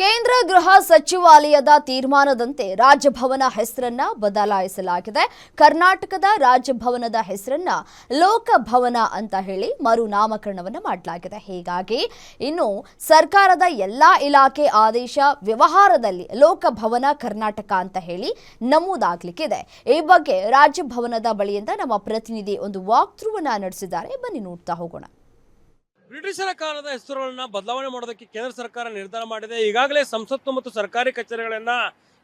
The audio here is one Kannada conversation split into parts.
ಕೇಂದ್ರ ಗೃಹ ಸಚಿವಾಲಯದ ತೀರ್ಮಾನದಂತೆ ರಾಜಭವನ ಹೆಸರನ್ನ ಬದಲಾಯಿಸಲಾಗಿದೆ. ಕರ್ನಾಟಕದ ರಾಜಭವನದ ಹೆಸರನ್ನ ಲೋಕಭವನ ಅಂತ ಹೇಳಿ ಮರು ನಾಮಕರಣವನ್ನ ಮಾಡಲಾಗಿದೆ. ಹೀಗಾಗಿ ಇನ್ನು ಸರ್ಕಾರದ ಎಲ್ಲಾ ಇಲಾಖೆ ಆದೇಶ ವ್ಯವಹಾರದಲ್ಲಿ ಲೋಕಭವನ ಕರ್ನಾಟಕ ಅಂತ ಹೇಳಿ ನಮೂದಾಗಲಿಕ್ಕಿದೆ. ಈ ಬಗ್ಗೆ ರಾಜಭವನದ ಬಳಿಯಿಂದ ನಮ್ಮ ಪ್ರತಿನಿಧಿ ಒಂದು ವಾಕ್ ಥ್ರೂ ಅನ್ನ ನಡೆಸಿದ್ದಾರೆ. ಬನ್ನಿ ನೋಡ್ತಾ ಹೋಗೋಣ. ಬ್ರಿಟಿಷರ ಕಾಲದ ಹೆಸರುಗಳನ್ನ ಬದಲಾವಣೆ ಮಾಡೋದಕ್ಕೆ ಕೇಂದ್ರ ಸರ್ಕಾರ ನಿರ್ಧಾರ ಮಾಡಿದೆ. ಈಗಾಗಲೇ ಸಂಸತ್ತು ಮತ್ತು ಸರ್ಕಾರಿ ಕಚೇರಿಗಳನ್ನ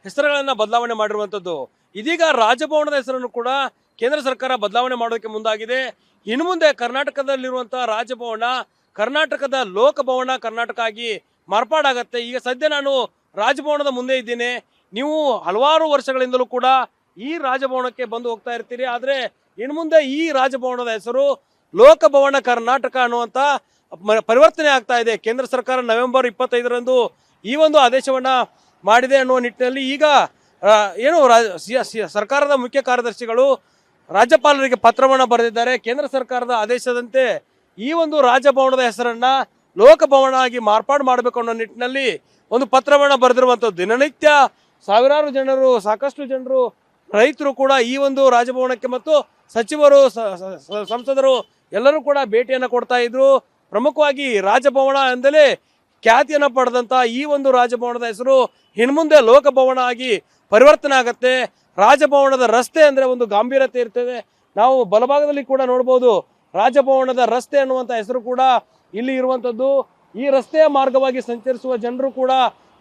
ಹೆಸರುಗಳನ್ನ ಬದಲಾವಣೆ ಮಾಡಿರುವಂತದ್ದು. ಇದೀಗ ರಾಜಭವನದ ಹೆಸರನ್ನು ಕೂಡ ಕೇಂದ್ರ ಸರ್ಕಾರ ಬದಲಾವಣೆ ಮಾಡೋದಕ್ಕೆ ಮುಂದಾಗಿದೆ. ಇನ್ನು ಮುಂದೆ ಕರ್ನಾಟಕದಲ್ಲಿರುವಂತಹ ರಾಜಭವನ ಕರ್ನಾಟಕದ ಲೋಕಭವನ ಕರ್ನಾಟಕ ಆಗಿ ಮಾರ್ಪಾಡಾಗತ್ತೆ. ಈಗ ಸದ್ಯ ನಾನು ರಾಜಭವನದ ಮುಂದೆ ಇದ್ದೀನಿ. ನೀವು ಹಲವಾರು ವರ್ಷಗಳಿಂದಲೂ ಕೂಡ ಈ ರಾಜಭವನಕ್ಕೆ ಬಂದು ಹೋಗ್ತಾ ಇರ್ತೀರಿ. ಆದ್ರೆ ಇನ್ನು ಮುಂದೆ ಈ ರಾಜಭವನದ ಹೆಸರು ಲೋಕಭವನ ಕರ್ನಾಟಕ ಅನ್ನುವಂತ ಪರಿವರ್ತನೆ ಆಗ್ತಾ ಇದೆ. ಕೇಂದ್ರ ಸರ್ಕಾರ ನವೆಂಬರ್ 25ರಂದು ಈ ಒಂದು ಆದೇಶವನ್ನ ಮಾಡಿದೆ ಅನ್ನುವ ನಿಟ್ಟಿನಲ್ಲಿ ಈಗ ಸರ್ಕಾರದ ಮುಖ್ಯ ಕಾರ್ಯದರ್ಶಿಗಳು ರಾಜ್ಯಪಾಲರಿಗೆ ಪತ್ರವನ್ನು ಬರೆದಿದ್ದಾರೆ. ಕೇಂದ್ರ ಸರ್ಕಾರದ ಆದೇಶದಂತೆ ಈ ಒಂದು ರಾಜಭವನದ ಹೆಸರನ್ನ ಲೋಕಭವನ ಆಗಿ ಮಾರ್ಪಾಡು ಮಾಡಬೇಕು ಅನ್ನೋ ನಿಟ್ಟಿನಲ್ಲಿ ಒಂದು ಪತ್ರವನ್ನು ಬರೆದಿರುವಂಥದ್ದು. ದಿನನಿತ್ಯ ಸಾವಿರಾರು ಜನರು, ಸಾಕಷ್ಟು ಜನರು, ರೈತರು ಕೂಡ ಈ ಒಂದು ರಾಜಭವನಕ್ಕೆ ಮತ್ತು ಸಚಿವರು, ಸಂಸದರು ಎಲ್ಲರೂ ಕೂಡ ಭೇಟಿಯನ್ನು ಕೊಡ್ತಾ ಇದ್ರು. ಪ್ರಮುಖವಾಗಿ ರಾಜಭವನ ಎಂದಲೇ ಖ್ಯಾತಿಯನ್ನು ಪಡೆದಂತ ಈ ಒಂದು ರಾಜಭವನದ ಹೆಸರು ಇನ್ನು ಮುಂದೆ ಲೋಕಭವನ ಆಗಿ ಪರಿವರ್ತನೆ ಆಗತ್ತೆ. ರಾಜಭವನದ ರಸ್ತೆ ಅಂದ್ರೆ ಒಂದು ಗಾಂಭೀರ್ಯತೆ ಇರ್ತದೆ. ನಾವು ಬಲಭಾಗದಲ್ಲಿ ಕೂಡ ನೋಡ್ಬೋದು ರಾಜಭವನದ ರಸ್ತೆ ಅನ್ನುವಂಥ ಹೆಸರು ಕೂಡ ಇಲ್ಲಿ ಇರುವಂಥದ್ದು. ಈ ರಸ್ತೆಯ ಮಾರ್ಗವಾಗಿ ಸಂಚರಿಸುವ ಜನರು ಕೂಡ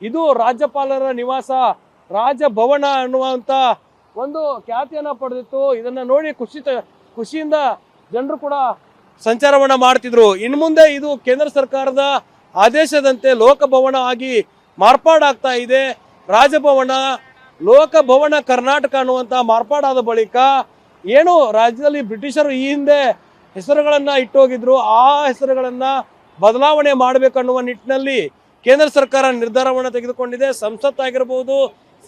ಇದು ರಾಜ್ಯಪಾಲರ ನಿವಾಸ ರಾಜಭವನ ಅನ್ನುವಂಥ ಒಂದು ಖ್ಯಾತಿಯನ್ನ ಪಡೆದಿತ್ತು. ಇದನ್ನ ನೋಡಿ ಖುಷಿಯಿಂದ ಜನರು ಕೂಡ ಸಂಚಾರವನ್ನ ಮಾಡ್ತಿದ್ರು. ಇನ್ನು ಮುಂದೆ ಇದು ಕೇಂದ್ರ ಸರ್ಕಾರದ ಆದೇಶದಂತೆ ಲೋಕಭವನ ಆಗಿ ಮಾರ್ಪಾಡಾಗ್ತಾ ಇದೆ. ರಾಜಭವನ ಲೋಕಭವನ ಕರ್ನಾಟಕ ಅನ್ನುವಂತ ಮಾರ್ಪಾಡಾದ ಬಳಿಕ ಏನು ರಾಜ್ಯದಲ್ಲಿ ಬ್ರಿಟಿಷರು ಈ ಹಿಂದೆ ಹೆಸರುಗಳನ್ನ ಇಟ್ಟೋಗಿದ್ರು, ಆ ಹೆಸರುಗಳನ್ನ ಬದಲಾವಣೆ ಮಾಡಬೇಕನ್ನುವ ನಿಟ್ಟಿನಲ್ಲಿ ಕೇಂದ್ರ ಸರ್ಕಾರ ನಿರ್ಧಾರವನ್ನು ತೆಗೆದುಕೊಂಡಿದೆ. ಸಂಸತ್ತಾಗಿರ್ಬೋದು,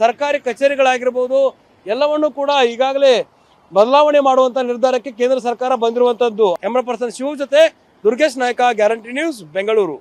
ಸರ್ಕಾರಿ ಕಚೇರಿಗಳಾಗಿರ್ಬೋದು, ಎಲ್ಲವನ್ನೂ ಕೂಡ ಈಗಾಗಲೇ ಬದಲಾವಣೆ ಮಾಡುವಂತ ನಿರ್ಧಾರಕ್ಕೆ ಕೇಂದ್ರ ಸರ್ಕಾರ ಬಂದಿರುವಂತದ್ದು. ಕ್ಯಾಮರಾ ಪರ್ಸನ್ ಶಿವ ಜೊತೆ ದುರ್ಗೇಶ್ ನಾಯ್ಕ, ಗ್ಯಾರಂಟಿ ನ್ಯೂಸ್, ಬೆಂಗಳೂರು.